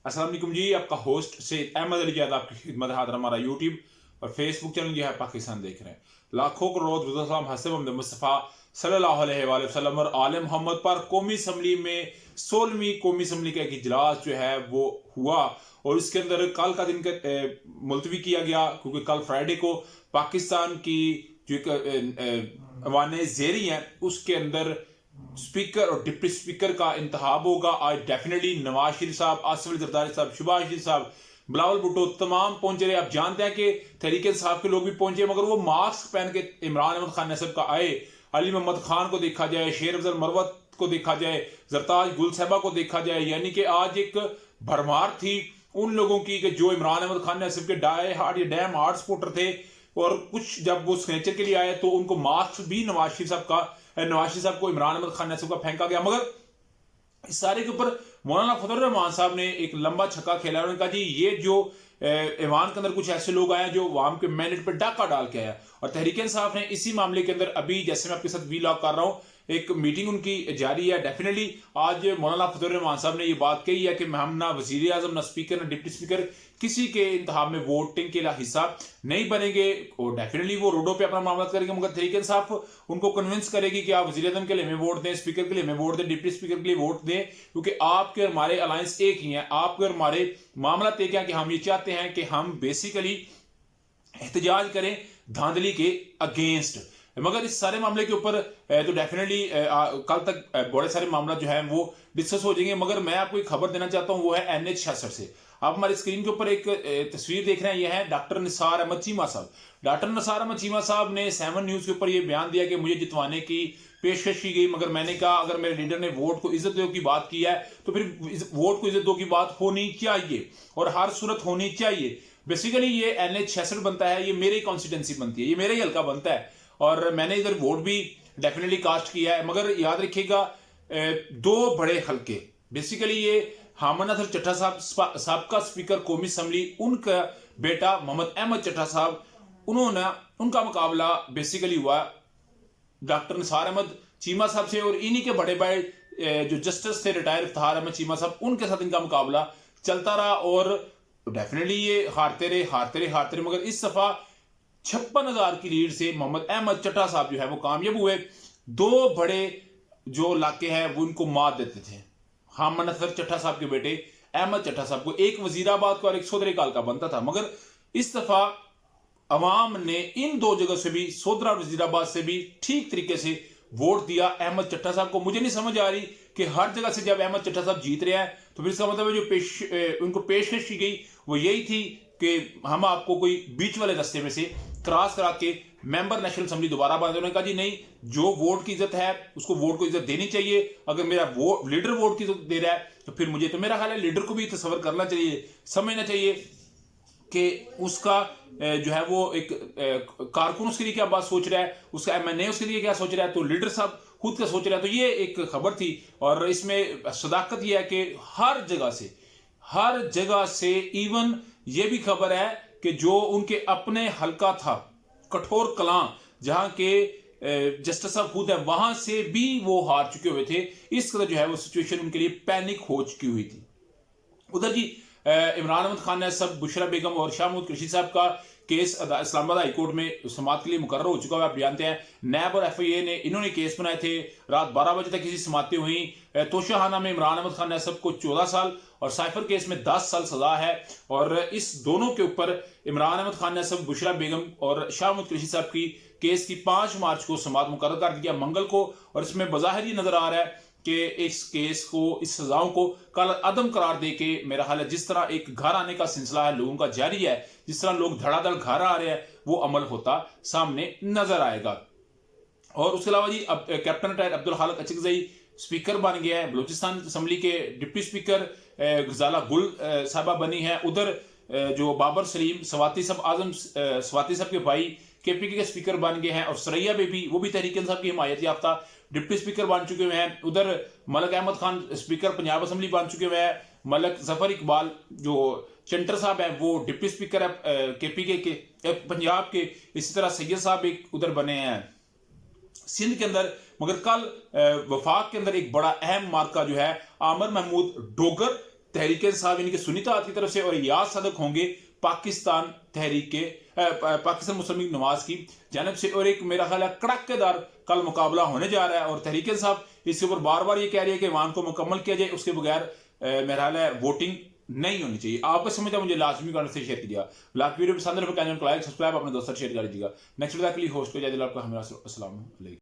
अस्सलाम वालेकुम जी, आपका होस्ट से अहमद अली जाद आपकी खिदमत हाजिर। हमारा यूट्यूब और फेसबुक चैनल जो है पाकिस्तान देख रहे हैं। लाखों करोड़ दुरूद हसन मोहम्मद मुस्तफ़ा सल्लल्लाहु अलैहि वसल्लम और आले मोहम्मद पर कौमी असम्बली में 16वीं कौमी असम्बली का एक इजलास जो है वो हुआ और इसके अंदर कल का दिन मुलतवी किया गया, क्योंकि कल फ्राइडे को पाकिस्तान की जो अवान ज़ेरी हैं उसके अंदर स्पीकर और डिप्टी स्पीकर का इंतखाब होगा। आज डेफिनेटली नवाज शरीफ साहब, आसिफ अली जरदारी साहब, शहबाज शरीफ साहब, बिलावल भुट्टो तमाम पहुंचे रहे। आप जानते हैं कि तहरीक इंसाफ के लोग भी पहुंचे, मगर वो मास्क पहन के इमरान अहमद खान नसब का आए। अली मोहम्मद खान को देखा जाए, शेर अफजल मरवत को देखा जाए, जरताज गुल साहबा को देखा जाए, यानी कि आज एक भरमार थी उन लोगों की कि जो इमरान अहमद खान नसब के डाई हार्ड या डैम हार्ड सपोर्टर थे। और कुछ जब वो सिग्नेचर के लिए आए तो उनको मास्क भी नवाज शरीफ साहब को इमरान अहमद खान नसब का फेंका गया। मगर इस सारे के ऊपर मौलाना फजल रहमान साहब ने एक लंबा छक्का खेला। उन्होंने कहा जी ये जो ईवान के अंदर कुछ ऐसे लोग आए जो वाम के मैंडेट पर डाका डाल के आया। और तहरीक इंसाफ ने इसी मामले के अंदर अभी जैसे मैं आपके साथ वीलॉग कर रहा हूं एक मीटिंग उनकी जारी है। डेफिनेटली आज मौलाना फजल रहमान साहब ने ये बात कही है कि हम ना वजीर आजम, ना स्पीकर, ना डिप्टी स्पीकर किसी के इंतखाब में वोटिंग के हिस्सा नहीं बनेंगे। और डेफिनेटली वो रोडों पे अपना मामला करेंगे, मगर तहरीक इंसाफ उनको कन्विंस करेगी कि आप वजीर आजम के लिए हमें वोट दें, स्पीकर के लिए हमें वोट दें, डिप्टी स्पीकर के लिए वोट दें, क्योंकि आपके और हमारे अलायंस एक ही है। आपके और हमारे मामला तय क्या कि हम ये चाहते हैं कि हम बेसिकली एहतजाज करें धांधली के अगेंस्ट। मगर इस सारे मामले के ऊपर तो डेफिनेटली कल तक बड़े सारे मामला जो है वो डिस्कस हो जाएंगे। मगर मैं आपको एक खबर देना चाहता हूं, वो है NH66 से। आप हमारी स्क्रीन के ऊपर एक तस्वीर देख रहे हैं, यह है डॉक्टर निसार अहमद चीमा साहब। डॉक्टर निसार अहमद चीमा साहब ने 7 न्यूज के ऊपर यह बयान दिया कि मुझे जितवाने की पेशकश की गई, मगर मैंने कहा अगर मेरे लीडर ने वोट को इज्जत दो की बात की है तो फिर वोट को इज्जत दो की बात होनी चाहिए और हर सूरत होनी चाहिए। बेसिकली ये NH66 बनता है, ये मेरी कॉन्स्टिट्यूंसी बनती है, ये मेरा ही हल्का बनता है और मैंने इधर वोट भी डेफिनेटली कास्ट किया है। मगर याद रखिएगा 2 बड़े हल्के, बेसिकली ये हामद नसर चट्टा साहब साबका स्पीकर कौमी असम्बली, उनका बेटा मोहम्मद अहमद चट्टा साहब, उनका मुकाबला बेसिकली हुआ डॉक्टर निसार अहमद चीमा साहब से। और इन्हीं के बड़े भाई जो जस्टिस थे रिटायर इफ्तिखार अहमद चीमा साहब, उनके साथ इनका मुकाबला चलता रहा और डेफिनेटली ये हारते रहे। मगर इस दफा 56,000 की लीड से मोहम्मद अहमद चट्टा साहब जो है वो कामयाब हुए। 2 बड़े जो इलाके हैं वो इनको मात देते थे। हामद नसर चट्टा साहब के बेटे अहमद चट्टा साहब को एक वजीराबाद का और एक सोदरेकाल का बनता था, मगर इस दफा अवाम ने इन 2 जगह से भी, सोदरा और वजीराबाद से भी ठीक तरीके से वोट दिया अहमद चट्टा साहब को। मुझे नहीं समझ आ रही कि हर जगह से जब अहमद चट्टा साहब जीत रहे हैं तो फिर इसका मतलब है जो उनको पेशकश की गई वो यही थी कि हम आपको कोई बीच वाले रास्ते में से क्रॉस करा के मेंबर नेशनल असेंबली दोबारा बना। उन्होंने कहा जी नहीं, जो वोट की इज्जत है उसको वोट को इज्जत देनी चाहिए। अगर मेरा लीडर वोट की इज्जत दे रहा है तो फिर मुझे तो मेरा ख्याल है लीडर को भी तस्वर करना चाहिए, समझना चाहिए कि उसका जो है वो एक कारकुन उसके लिए क्या बात सोच रहा है, उसका MNA उसके लिए क्या सोच रहा है, तो लीडर साहब खुद का सोच रहा है। तो ये एक खबर थी और इसमें सदाकत ये है कि हर जगह से इवन ये भी खबर है कि जो उनके अपने हलका था कठोर कलां, जहां के जस्टिस साहब खुद है, वहां से भी वो हार चुके हुए थे। इस तरह जो है वो सिचुएशन उनके लिए पैनिक हो चुकी हुई थी। उधर जी इमरान अहमद खान ने सब बुशरा बेगम और शाह महमूद कुरैशी साहब का केस इस्लामाबाद हाई कोर्ट में समाअत के लिए मुकर्रर हो चुका है। आप जानते हैं नैब और FIA ने इन्होंने केस बनाए थे। रात 12 बजे तक किसी समाअतें हुई। तोशाहाना में इमरान अहमद खान नसब को 14 साल और साइफर केस में 10 साल सजा है। और इस दोनों के ऊपर इमरान अहमद खान नसब, बुशरा बेगम और शाह महमूद कुरैशी साहब की केस की 5 मार्च को समाअत मुकर्रर कर दिया मंगल को। और इसमें बज़ाहिर ही नजर आ रहा है कि इस केस को, इस सजाओं को कल अदम करार दे के, मेरा हाल है जिस तरह एक घर आने का सिलसिला है लोगों का जारी है, जिस तरह लोग धड़ाधड़ घर आ रहे हैं, वो अमल होता सामने नजर आएगा। और उसके अलावा जी अब कैप्टन रिटायर अब्दुल खालिक अचकज़ई स्पीकर बन गया है। बलूचिस्तान असम्बली के डिप्टी स्पीकर गजाला गुल साहबा बनी है। उधर जो बाबर सलीम स्वाति साहब, आजम स्वाति साहब के भाई KPK के स्पीकर बन गए हैं। और सरैया बेबी, वो भी तहरीक इंसाफ की हिमायत याफ्ता डिप्टी स्पीकर बन चुके हुए हैं। उधर मलक अहमद खान स्पीकर पंजाब असम्बली बन चुके हुए हैं। मलक जफर इकबाल जो चंटर साहब हैं वो डिप्टी स्पीकर है KPK के पंजाब के। इसी तरह सैयद साहब एक उधर बने हैं सिंध के अंदर। मगर कल वफाक के अंदर एक बड़ा अहम मार्का जो है आमिर महमूद डोगर तहरीक इंसाफ यानी कि सुन्नी इत्तेहाद की तरफ से, और याद सदक होंगे पाकिस्तान पाकिस्तान मुस्लिम लीग नवाज की जानब से। और एक मेरा ख्याल है कड़ाकेदार कल मुकाबला होने जा रहा है, और तहरीक इंसाफ इसके ऊपर बार बार ये कह रही है कि ईमान को मुकम्मल किया जाए, उसके बगैर मेरा ख्याल है वोटिंग नहीं होनी चाहिए। आपका समझ मुझे लाजमी कमेंट से शेयर कीजिएगा। वीडियो पसंद है, चैनल को लाइक सब्सक्राइब अपने दोस्तों शेयर कर दीजिएगा। नेक्स्ट वीडियो के लिए होस्ट को जय दिल आपका हमें अस्सलाम वालेकुम।